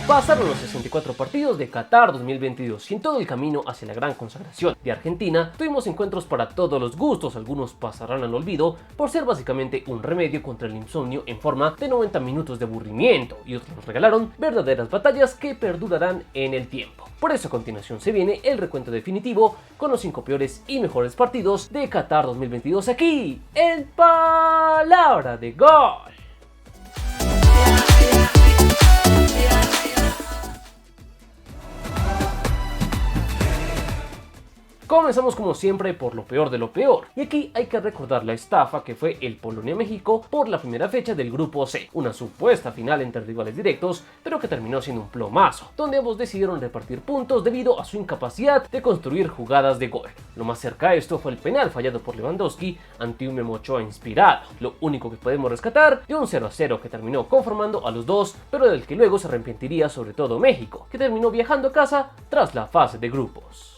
Pasaron los 64 partidos de Qatar 2022 y en todo el camino hacia la gran consagración de Argentina tuvimos encuentros para todos los gustos. Algunos pasarán al olvido por ser básicamente un remedio contra el insomnio en forma de 90 minutos de aburrimiento, y otros nos regalaron verdaderas batallas que perdurarán en el tiempo. Por eso a continuación se viene el recuento definitivo con los 5 peores y mejores partidos de Qatar 2022 aquí en Palabra de Gol. Comenzamos como siempre por lo peor de lo peor, y aquí hay que recordar la estafa que fue el Polonia-México por la primera fecha del grupo C, una supuesta final entre rivales directos, pero que terminó siendo un plomazo, donde ambos decidieron repartir puntos debido a su incapacidad de construir jugadas de gol. Lo más cerca a esto fue el penal fallado por Lewandowski ante un Memo Ochoa inspirado, lo único que podemos rescatar de un 0-0 que terminó conformando a los dos, pero del que luego se arrepentiría sobre todo México, que terminó viajando a casa tras la fase de grupos.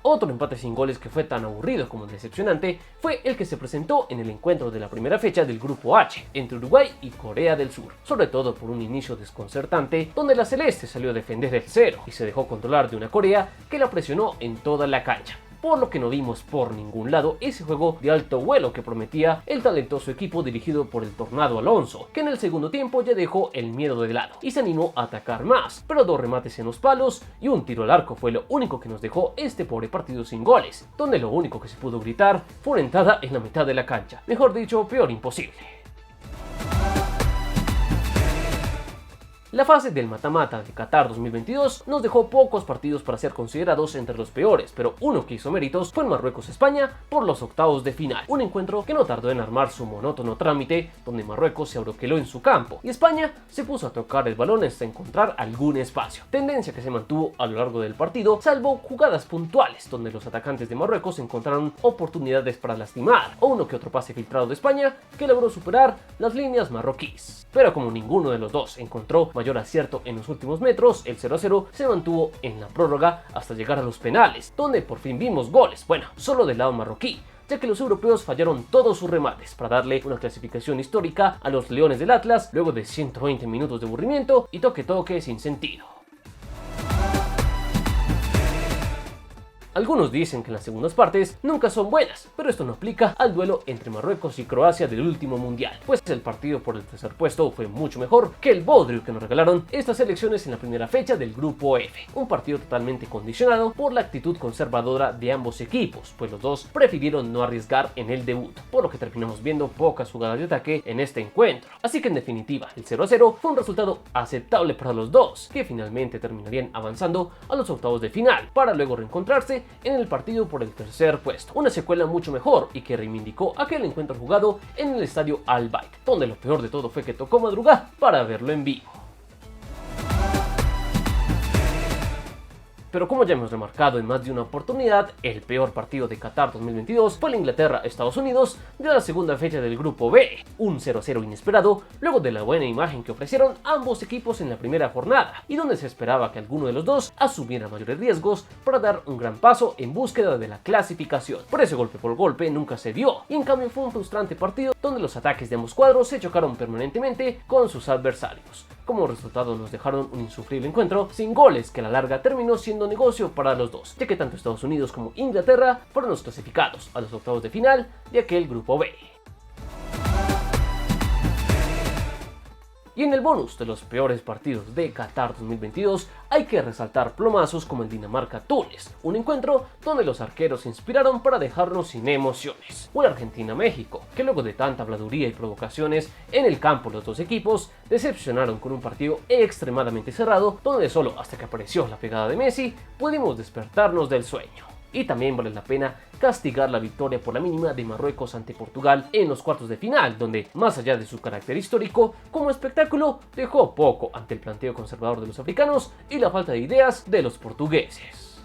Otro empate sin goles que fue tan aburrido como decepcionante fue el que se presentó en el encuentro de la primera fecha del grupo H entre Uruguay y Corea del Sur, sobre todo por un inicio desconcertante donde la celeste salió a defender el cero y se dejó controlar de una Corea que la presionó en toda la cancha, por lo que no vimos por ningún lado ese juego de alto vuelo que prometía el talentoso equipo dirigido por el Tornado Alonso, que en el segundo tiempo ya dejó el miedo de lado y se animó a atacar más, pero 2 remates en los palos y un tiro al arco fue lo único que nos dejó este pobre partido sin goles, donde lo único que se pudo gritar fue una entrada en la mitad de la cancha, mejor dicho, peor imposible. La fase del mata-mata de Qatar 2022 nos dejó pocos partidos para ser considerados entre los peores, pero uno que hizo méritos fue en Marruecos-España por los octavos de final, un encuentro que no tardó en armar su monótono trámite, donde Marruecos se abroqueló en su campo y España se puso a tocar el balón hasta encontrar algún espacio, tendencia que se mantuvo a lo largo del partido, salvo jugadas puntuales, donde los atacantes de Marruecos encontraron oportunidades para lastimar, o uno que otro pase filtrado de España que logró superar las líneas marroquíes. Pero como ninguno de los dos encontró mayor acierto en los últimos metros, el 0-0 se mantuvo en la prórroga hasta llegar a los penales, donde por fin vimos goles, bueno, solo del lado marroquí, ya que los europeos fallaron todos sus remates para darle una clasificación histórica a los Leones del Atlas luego de 120 minutos de aburrimiento y toque sin sentido. Algunos dicen que las segundas partes nunca son buenas, pero esto no aplica al duelo entre Marruecos y Croacia del último mundial, pues el partido por el tercer puesto fue mucho mejor que el bodrio que nos regalaron estas selecciones en la primera fecha del grupo F, un partido totalmente condicionado por la actitud conservadora de ambos equipos, pues los dos prefirieron no arriesgar en el debut, por lo que terminamos viendo pocas jugadas de ataque en este encuentro. Así que en definitiva, el 0-0 fue un resultado aceptable para los dos, que finalmente terminarían avanzando a los octavos de final, para luego reencontrarse en el partido por el tercer puesto, una secuela mucho mejor y que reivindicó aquel encuentro jugado en el estadio Al Bayt, donde lo peor de todo fue que tocó madrugar para verlo en vivo. Pero como ya hemos remarcado en más de una oportunidad, el peor partido de Qatar 2022 fue la Inglaterra-Estados Unidos de la segunda fecha del grupo B, un 0-0 inesperado luego de la buena imagen que ofrecieron ambos equipos en la primera jornada y donde se esperaba que alguno de los dos asumiera mayores riesgos para dar un gran paso en búsqueda de la clasificación. Por ese golpe por golpe nunca se dio, y en cambio fue un frustrante partido donde los ataques de ambos cuadros se chocaron permanentemente con sus adversarios. Como resultado nos dejaron un insufrible encuentro sin goles que a la larga terminó siendo negocio para los dos, ya que tanto Estados Unidos como Inglaterra fueron los clasificados a los octavos de final de aquel grupo B. Y en el bonus de los peores partidos de Qatar 2022 hay que resaltar plomazos como el Dinamarca-Túnez, un encuentro donde los arqueros se inspiraron para dejarnos sin emociones, o el Argentina-México, que luego de tanta habladuría y provocaciones en el campo los dos equipos decepcionaron con un partido extremadamente cerrado, donde solo hasta que apareció la pegada de Messi pudimos despertarnos del sueño. Y también vale la pena castigar la victoria por la mínima de Marruecos ante Portugal en los cuartos de final, donde, más allá de su carácter histórico, como espectáculo dejó poco ante el planteo conservador de los africanos y la falta de ideas de los portugueses.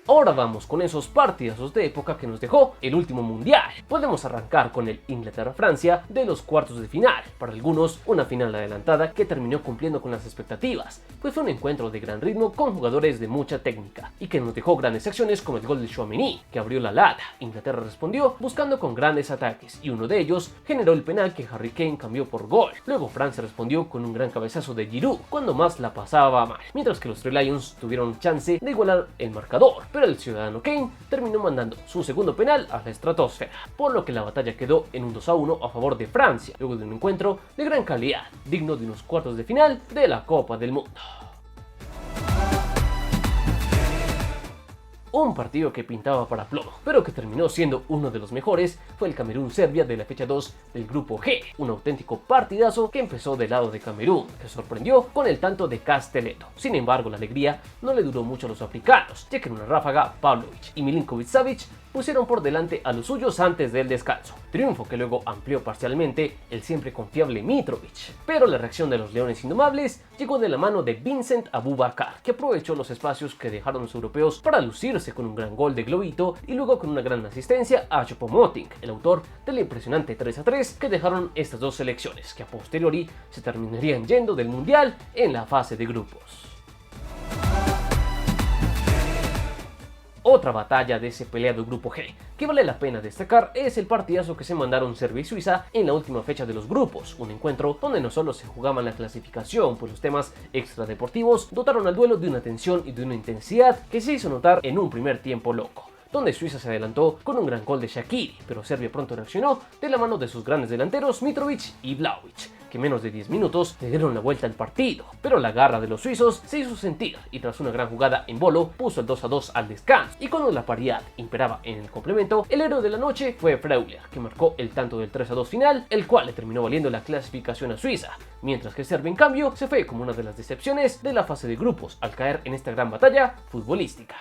Ahora ahora vamos con esos partidazos de época que nos dejó el último mundial. Podemos arrancar con el Inglaterra-Francia de los cuartos de final, para algunos una final adelantada que terminó cumpliendo con las expectativas, pues fue un encuentro de gran ritmo con jugadores de mucha técnica y que nos dejó grandes acciones como el gol de Tchouaméni, que abrió la lata. Inglaterra respondió buscando con grandes ataques y uno de ellos generó el penal que Harry Kane cambió por gol. Luego Francia respondió con un gran cabezazo de Giroud cuando más la pasaba mal, mientras que los Three Lions tuvieron chance de igualar el marcador, pero el ciudadano Kane terminó mandando su segundo penal a la estratosfera, por lo que la batalla quedó en un 2-1 a favor de Francia, luego de un encuentro de gran calidad, digno de unos cuartos de final de la Copa del Mundo. Un partido que pintaba para plomo, pero que terminó siendo uno de los mejores, fue el Camerún-Serbia de la fecha 2 del grupo G, un auténtico partidazo que empezó del lado de Camerún, que sorprendió con el tanto de Castelletto. Sin embargo, la alegría no le duró mucho a los africanos, ya que en una ráfaga Pavlovic y Milinkovic-Savic pusieron por delante a los suyos antes del descanso, triunfo que luego amplió parcialmente el siempre confiable Mitrovic. Pero la reacción de los Leones Indomables llegó de la mano de Vincent Aboubakar, que aprovechó los espacios que dejaron los europeos para lucirse con un gran gol de globito y luego con una gran asistencia a Choupo-Moting, el autor del impresionante 3-3 que dejaron estas dos selecciones, que a posteriori se terminarían yendo del mundial en la fase de grupos. Otra batalla de ese peleado grupo G que vale la pena destacar es el partidazo que se mandaron Serbia y Suiza en la última fecha de los grupos, un encuentro donde no solo se jugaban la clasificación, pues los temas extradeportivos dotaron al duelo de una tensión y de una intensidad que se hizo notar en un primer tiempo loco, donde Suiza se adelantó con un gran gol de Shaqiri, pero Serbia pronto reaccionó de la mano de sus grandes delanteros Mitrovic y Vlahovic, que menos de 10 minutos le dieron la vuelta al partido, pero la garra de los suizos se hizo sentir y tras una gran jugada en Bolo puso el 2-2 al descanso, y cuando la paridad imperaba en el complemento, el héroe de la noche fue Freuler, que marcó el tanto del 3-2 final, el cual le terminó valiendo la clasificación a Suiza, mientras que Serbia en cambio se fue como una de las decepciones de la fase de grupos al caer en esta gran batalla futbolística.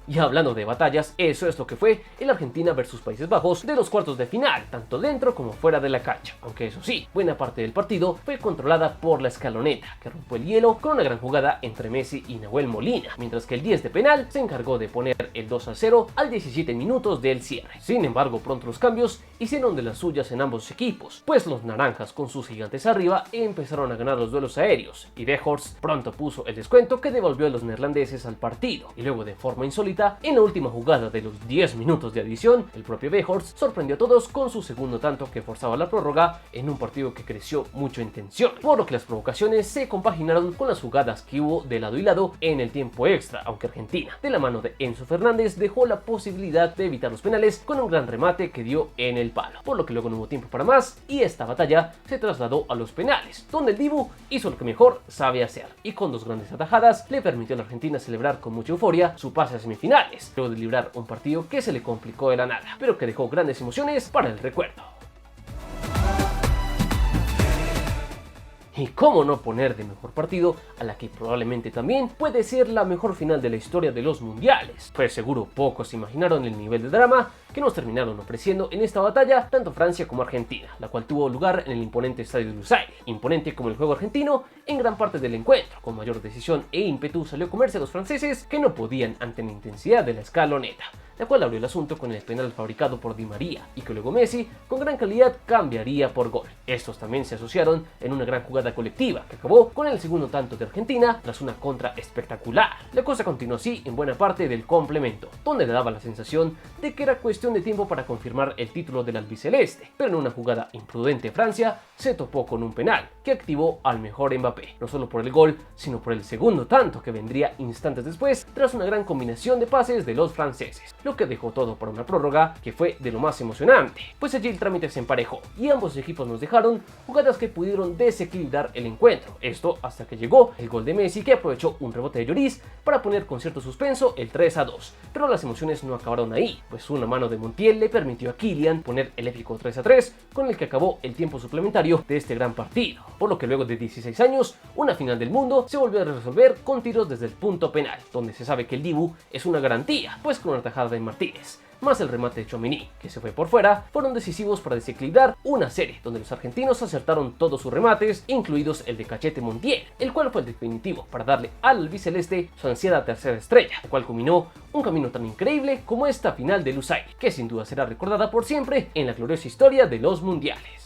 Y hablando de batallas, eso es lo que fue el Argentina versus Países Bajos de los cuartos de final, tanto dentro como fuera de la cancha, aunque eso sí, buena parte del partido fue controlada por la escaloneta, que rompió el hielo con una gran jugada entre Messi y Nahuel Molina, mientras que el 10 de penal se encargó de poner el 2-0 al 17 minutos del cierre. Sin embargo, pronto los cambios hicieron de las suyas en ambos equipos, pues los naranjas con sus gigantes arriba empezaron a ganar los duelos aéreos, y Weghorst pronto puso el descuento que devolvió a los neerlandeses al partido, y luego de forma insólita, en la última jugada de los 10 minutos de adición, el propio Weghorst sorprendió a todos con su segundo tanto que forzaba la prórroga en un partido que creció mucho en tensión, por lo que las provocaciones se compaginaron con las jugadas que hubo de lado y lado en el tiempo extra, aunque Argentina, de la mano de Enzo Fernández, dejó la posibilidad de evitar los penales con un gran remate que dio en el palo, por lo que luego no hubo tiempo para más y esta batalla se trasladó a los penales, donde el Dibu hizo lo que mejor sabe hacer y con dos grandes atajadas le permitió a la Argentina celebrar con mucha euforia su pase a semifinales, luego de librar un partido que se le complicó de la nada, pero que dejó grandes emociones para el recuerdo. Y cómo no poner de mejor partido a la que probablemente también puede ser la mejor final de la historia de los mundiales, pues seguro pocos imaginaron el nivel de drama que nos terminaron ofreciendo en esta batalla tanto Francia como Argentina, la cual tuvo lugar en el imponente estadio de Lusail, imponente como el juego argentino en gran parte del encuentro, con mayor decisión e ímpetu salió a comerse a los franceses que no podían ante la intensidad de la escaloneta, la cual abrió el asunto con el penal fabricado por Di María y que luego Messi con gran calidad cambiaría por gol. Estos también se asociaron en una gran jugada colectiva que acabó con el segundo tanto de Argentina tras una contra espectacular. La cosa continuó así en buena parte del complemento, donde le daba la sensación de que era cuestión de tiempo para confirmar el título del albiceleste, pero en una jugada imprudente Francia se topó con un penal que activó al mejor Mbappé, no solo por el gol, sino por el segundo tanto que vendría instantes después tras una gran combinación de pases de los franceses, lo que dejó todo para una prórroga que fue de lo más emocionante, pues allí el trámite se emparejó y ambos equipos nos dejaron jugadas que pudieron desequilibrar el encuentro, esto hasta que llegó el gol de Messi que aprovechó un rebote de Lloris para poner con cierto suspenso el 3-2, pero las emociones no acabaron ahí, pues una mano de Montiel le permitió a Kylian poner el épico 3-3 con el que acabó el tiempo suplementario de este gran partido, por lo que luego de 16 años, una final del mundo se volvió a resolver con tiros desde el punto penal, donde se sabe que el Dibu es una garantía, pues con una tajada de Martínez más el remate de Tchouaméni, que se fue por fuera, fueron decisivos para desequilibrar una serie donde los argentinos acertaron todos sus remates, incluidos el de Cachete Montiel, el cual fue el definitivo para darle al albiceleste su ansiada tercera estrella, la cual culminó un camino tan increíble como esta final de Lusail, que sin duda será recordada por siempre en la gloriosa historia de los mundiales.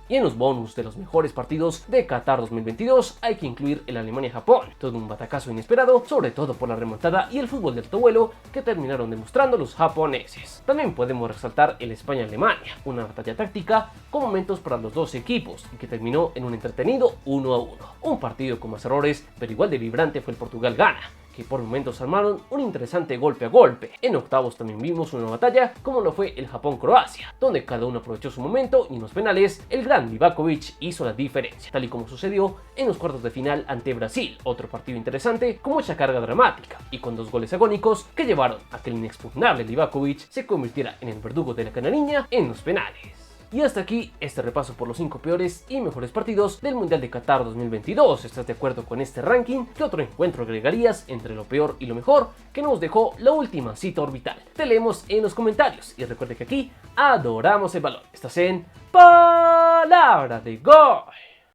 Y en los bonus de los mejores partidos de Qatar 2022 hay que incluir el Alemania-Japón, todo un batacazo inesperado, sobre todo por la remontada y el fútbol de alto vuelo que terminaron demostrando los japoneses. También podemos resaltar el España-Alemania, una batalla táctica con momentos para los dos equipos y que terminó en un entretenido 1-1. Un partido con más errores, pero igual de vibrante fue el Portugal-Ghana, que por momentos armaron un interesante golpe a golpe. En octavos también vimos una batalla como lo fue el Japón-Croacia, donde cada uno aprovechó su momento y en los penales el gran Livakovic hizo la diferencia, tal y como sucedió en los cuartos de final ante Brasil, otro partido interesante con mucha carga dramática y con dos goles agónicos que llevaron a que el inexpugnable Livakovic se convirtiera en el verdugo de la canariña en los penales. Y hasta aquí este repaso por los 5 peores y mejores partidos del Mundial de Qatar 2022. ¿Estás de acuerdo con este ranking? ¿Qué otro encuentro agregarías entre lo peor y lo mejor que nos dejó la última cita orbital? Te leemos en los comentarios y recuerda que aquí adoramos el balón. Estás en Palabra de Gol.